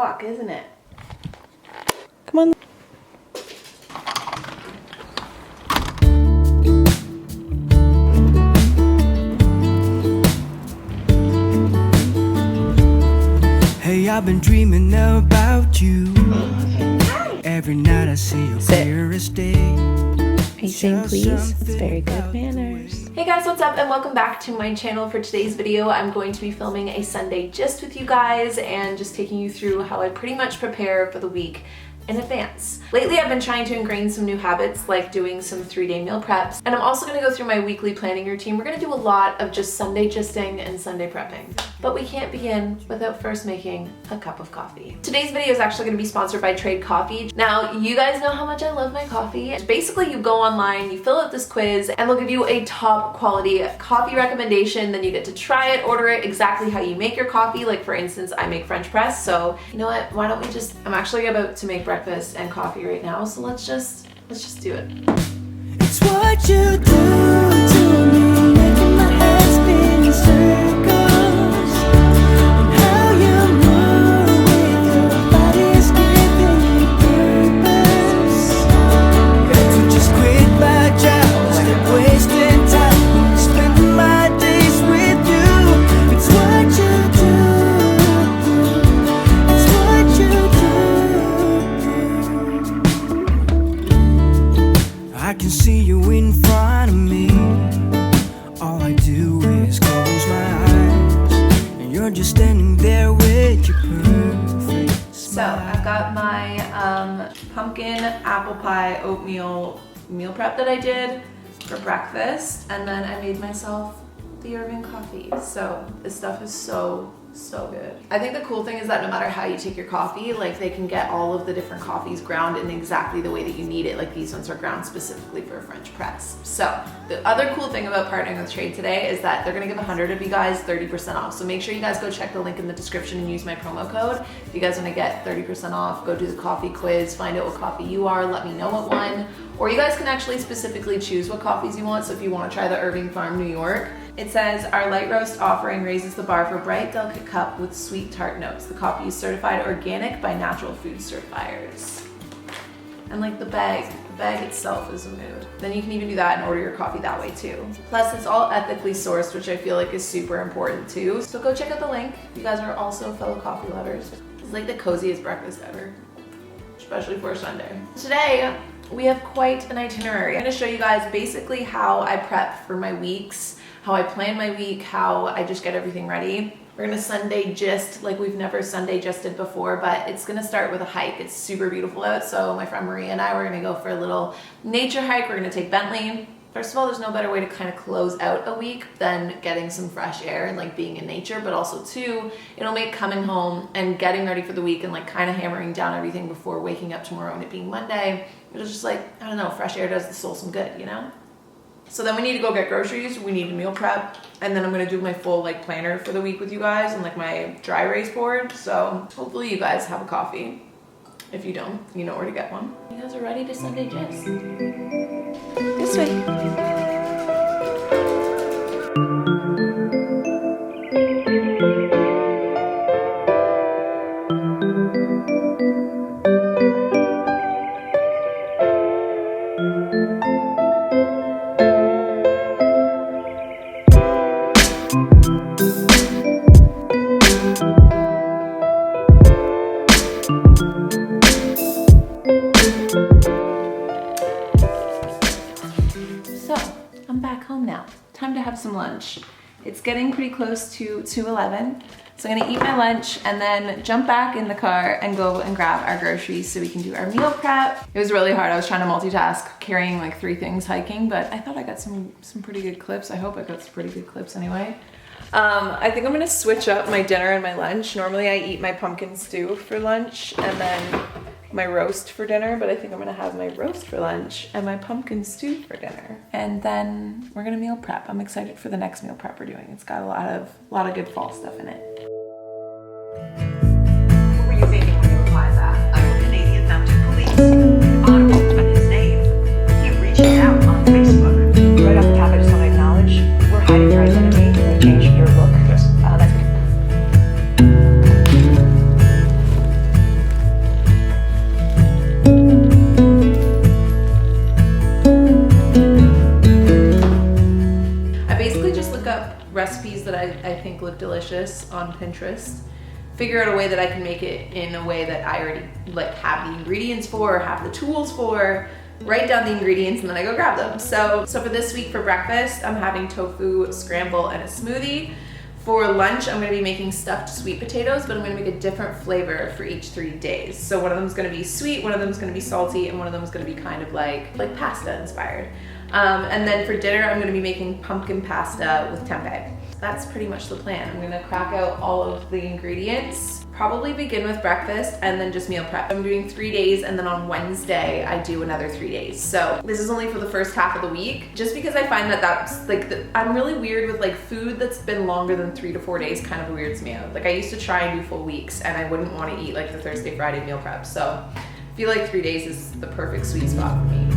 o'clock, isn't it? Come on. Hey, I've been dreaming about you. Every night I see your clearest day. Pacing, please. It's very good manners. Hey guys, what's up and welcome back to my channel. For today's video, I'm going to be filming a Sunday gist with you guys and just taking you through how I pretty much prepare for the week in advance. Lately, I've been trying to ingrain some new habits like doing some 3-day meal preps, and I'm also gonna go through my weekly planning routine. We're gonna do a lot of just Sunday gisting and Sunday prepping, but we can't begin without first making a cup of coffee. Today's video is actually gonna be sponsored by Trade Coffee. Now, you guys know how much I love my coffee. Basically, you go online, you fill out this quiz, and they'll give you a top quality coffee recommendation. Then you get to try it, order it exactly how you make your coffee. Like for instance, I make French press, so you know what, why don't we just, I'm actually about to make breakfast and coffee right now, so let's just do it. It's what you do to me, making my head spin in circles. And how you move with your body is giving me purpose. Got to just quit my job, stop wasting time, spending my days with you. It's what you do. It's what you do. I can see you in front of me. All I do is close my eyes, and you're just standing there with your perfect So smile. I've got my pumpkin apple pie oatmeal meal prep that I did for breakfast, and then I made myself the Irving coffee. So this stuff is so good. I think the cool thing is that no matter how you take your coffee, like they can get all of the different coffees ground in exactly the way that you need it. Like these ones are ground specifically for a French press. So the other cool thing about partnering with Trade today is that they're gonna give 100 of you guys 30% off. So make sure you guys go check the link in the description and use my promo code. If you guys wanna get 30% off, go do the coffee quiz, find out what coffee you are, let me know what one. Or you guys can actually specifically choose what coffees you want. So if you wanna try the Irving Farm New York, it says, our light roast offering raises the bar for a bright, delicate cup with sweet tart notes. The coffee is certified organic by natural food certifiers. And like the bag itself is a mood. Then you can even do that and order your coffee that way too. Plus it's all ethically sourced, which I feel like is super important too. So go check out the link. You guys are also fellow coffee lovers. It's like the coziest breakfast ever, especially for a Sunday. Today, we have quite an itinerary. I'm gonna show you guys basically how I prep for my weeks, how I plan my week, how I just get everything ready. We're gonna Sunday gist like we've never Sunday gisted before, but it's gonna start with a hike. It's super beautiful out, so my friend Maria and I, we're gonna go for a little nature hike. We're gonna take Bentley. First of all, there's no better way to kind of close out a week than getting some fresh air and like being in nature, but also too, it'll make coming home and getting ready for the week and like kind of hammering down everything before waking up tomorrow and it being Monday. It's just like, I don't know, fresh air does the soul some good, you know? So then we need to go get groceries, we need to meal prep, and then I'm gonna do my full like planner for the week with you guys and like my dry erase board. So hopefully you guys have a coffee. If you don't, you know where to get one. You guys are ready to Sunday gist? This way. So I'm back home now. Time to have some lunch. It's getting pretty close to 2:11. So I'm gonna eat my lunch and then jump back in the car and go and grab our groceries so we can do our meal prep. It was really hard. I was trying to multitask, carrying like 3 things hiking, but I thought I got some pretty good clips. I hope I got some pretty good clips anyway. I think I'm gonna switch up my dinner and my lunch. Normally I eat my pumpkin stew for lunch and then my roast for dinner, but I think I'm gonna have my roast for lunch and my pumpkin stew for dinner. And then we're gonna meal prep. I'm excited for the next meal prep we're doing. It's got a lot of good fall stuff in it. What were you thinking when you applied that? A Canadian Mounted Police. Audible but his name. He reached out on Facebook. Right off the top, I just want to acknowledge we're hiding your identity. We've changed your look. Yes. That's recipes that I think look delicious on Pinterest, figure out a way that I can make it in a way that I already like have the ingredients for, or have the tools for, write down the ingredients, and then I go grab them. So for this week for breakfast, I'm having tofu scramble and a smoothie. For lunch, I'm gonna be making stuffed sweet potatoes, but I'm gonna make a different flavor for each 3 days. So one of them is gonna be sweet, one of them is gonna be salty, and one of them is gonna be kind of like pasta inspired. And then for dinner, I'm gonna be making pumpkin pasta with tempeh. That's pretty much the plan. I'm gonna crack out all of the ingredients, probably begin with breakfast, and then just meal prep. I'm doing 3 days, and then on Wednesday, I do another 3 days. So this is only for the first half of the week, just because I find that that's like, I'm really weird with like food that's been longer than 3 to 4 days kind of weirds me out. Like I used to try and do full weeks, and I wouldn't wanna eat like the Thursday, Friday meal prep. So I feel like 3 days is the perfect sweet spot for me.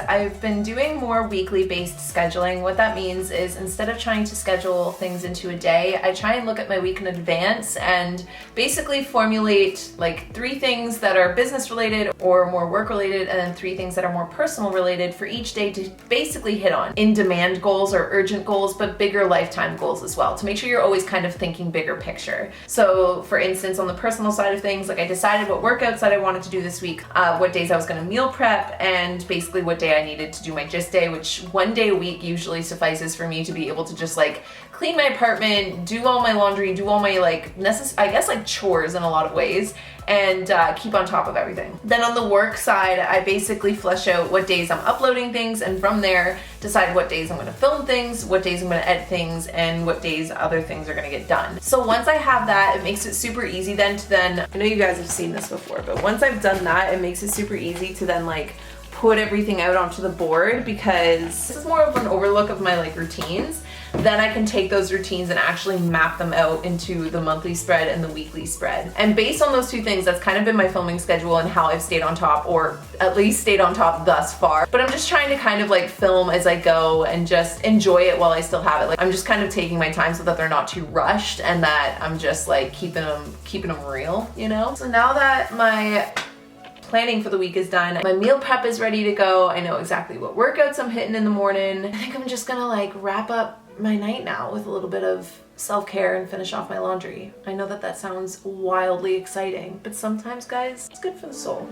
I've been doing more weekly based scheduling. What that means is instead of trying to schedule things into a day, I try and look at my week in advance and basically formulate like 3 things that are business related or more work related, and then 3 things that are more personal related for each day to basically hit on in-demand goals or urgent goals, but bigger lifetime goals as well, to make sure you're always kind of thinking bigger picture. So for instance, on the personal side of things, like I decided what workouts that I wanted to do this week, what days I was going to meal prep, and basically what day I needed to do my gist day, which 1 day a week usually suffices for me to be able to just like clean my apartment, do all my laundry, do all my like I guess like chores in a lot of ways, and keep on top of everything. Then on the work side, I basically flesh out what days I'm uploading things, and from there decide what days I'm going to film things, what days I'm going to edit things, and what days other things are going to get done. So once I have that, it makes it super easy then to I know you guys have seen this before, but once I've done that, it makes it super easy to then like put everything out onto the board, because this is more of an overlook of my like routines. Then I can take those routines and actually map them out into the monthly spread and the weekly spread. And based on those 2 things, that's kind of been my filming schedule and how I've stayed on top, or at least stayed on top thus far. But I'm just trying to kind of like film as I go and just enjoy it while I still have it. Like I'm just kind of taking my time so that they're not too rushed, and that I'm just like keeping them real, you know? So now that my planning for the week is done. My meal prep is ready to go. I know exactly what workouts I'm hitting in the morning. I think I'm just gonna like wrap up my night now with a little bit of self-care and finish off my laundry. I know that that sounds wildly exciting, but sometimes, guys, it's good for the soul.